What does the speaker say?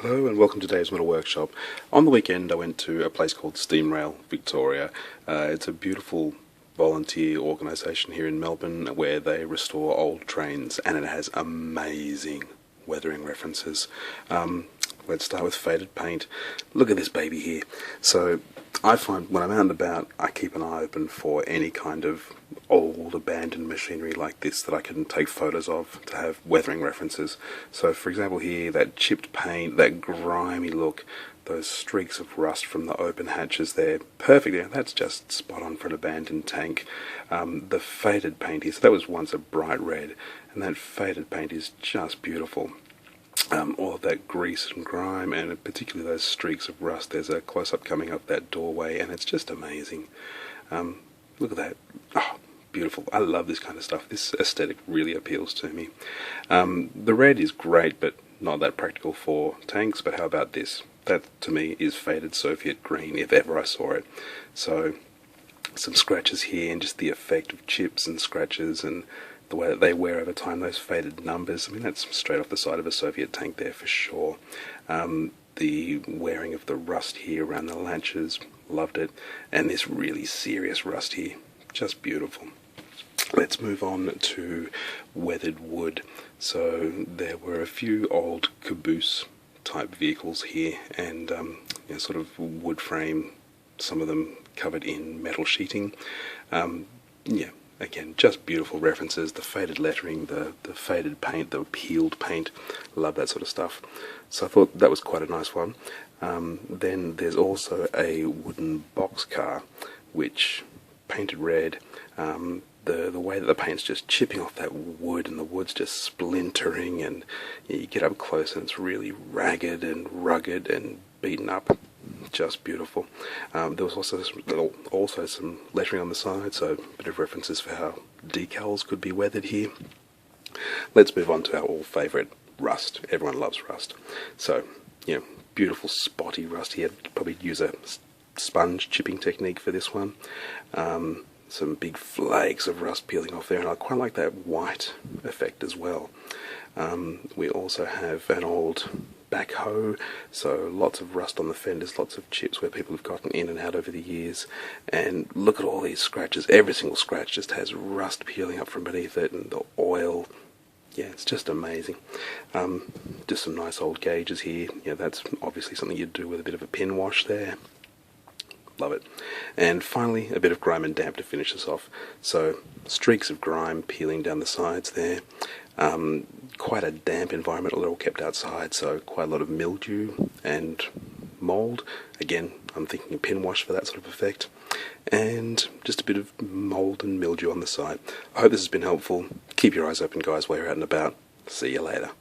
Hello and welcome to Dave's Metal Workshop. On the weekend I went to a place called Steam Rail Victoria. It's a beautiful volunteer organisation here in Melbourne where they restore old trains, and it has amazing weathering references. Let's start with faded paint. Look at this baby here. So I find when I'm out and about I keep an eye open for any kind of old abandoned machinery like this that I can take photos of to have weathering references. So for example here, that chipped paint, that grimy look, those streaks of rust from the open hatches there, perfect. Yeah, that's just spot on for an abandoned tank. The faded paint here, so that was once a bright red, and that faded paint is just beautiful. All of that grease and grime, and particularly those streaks of rust. There's a close-up coming up that doorway, and it's just amazing. Look at that. Oh, beautiful. I love this kind of stuff. This aesthetic really appeals to me. The red is great, but not that practical for tanks. But how about this? That, to me, is faded Soviet green, if ever I saw it. So, some scratches here, and just the effect of chips and scratches, and the way that they wear over time, those faded numbers. I mean, that's straight off the side of a Soviet tank there for sure. The wearing of the rust here around the latches, loved it. And this really serious rust here, just beautiful. Let's move on to weathered wood. So there were a few old caboose type vehicles here, and sort of wood frame, some of them covered in metal sheeting. Again, just beautiful references, the faded lettering, the faded paint, the peeled paint, love that sort of stuff. So I thought that was quite a nice one. Then there's also a wooden boxcar, which painted red. The way that the paint's just chipping off that wood, and the wood's just splintering, and you get up close and it's really ragged and rugged and beaten up. Just beautiful. There was also some lettering on the side, so a bit of references for how decals could be weathered here. Let's move on to our all favourite rust. Everyone loves rust. So, beautiful spotty rust here. Probably use a sponge chipping technique for this one. Some big flakes of rust peeling off there, and I quite like that white effect as well. We also have an old backhoe, so lots of rust on the fenders, lots of chips where people have gotten in and out over the years. And look at all these scratches. Every single scratch just has rust peeling up from beneath it, and the oil. Yeah, it's just amazing. Just some nice old gauges here. That's obviously something you'd do with a bit of a pin wash there. Love it. And finally, a bit of grime and damp to finish us off. So, streaks of grime peeling down the sides there. Quite a damp environment, they're all kept outside, so quite a lot of mildew and mould. Again, I'm thinking a pin wash for that sort of effect. And just a bit of mould and mildew on the side. I hope this has been helpful. Keep your eyes open, guys, while you're out and about. See you later.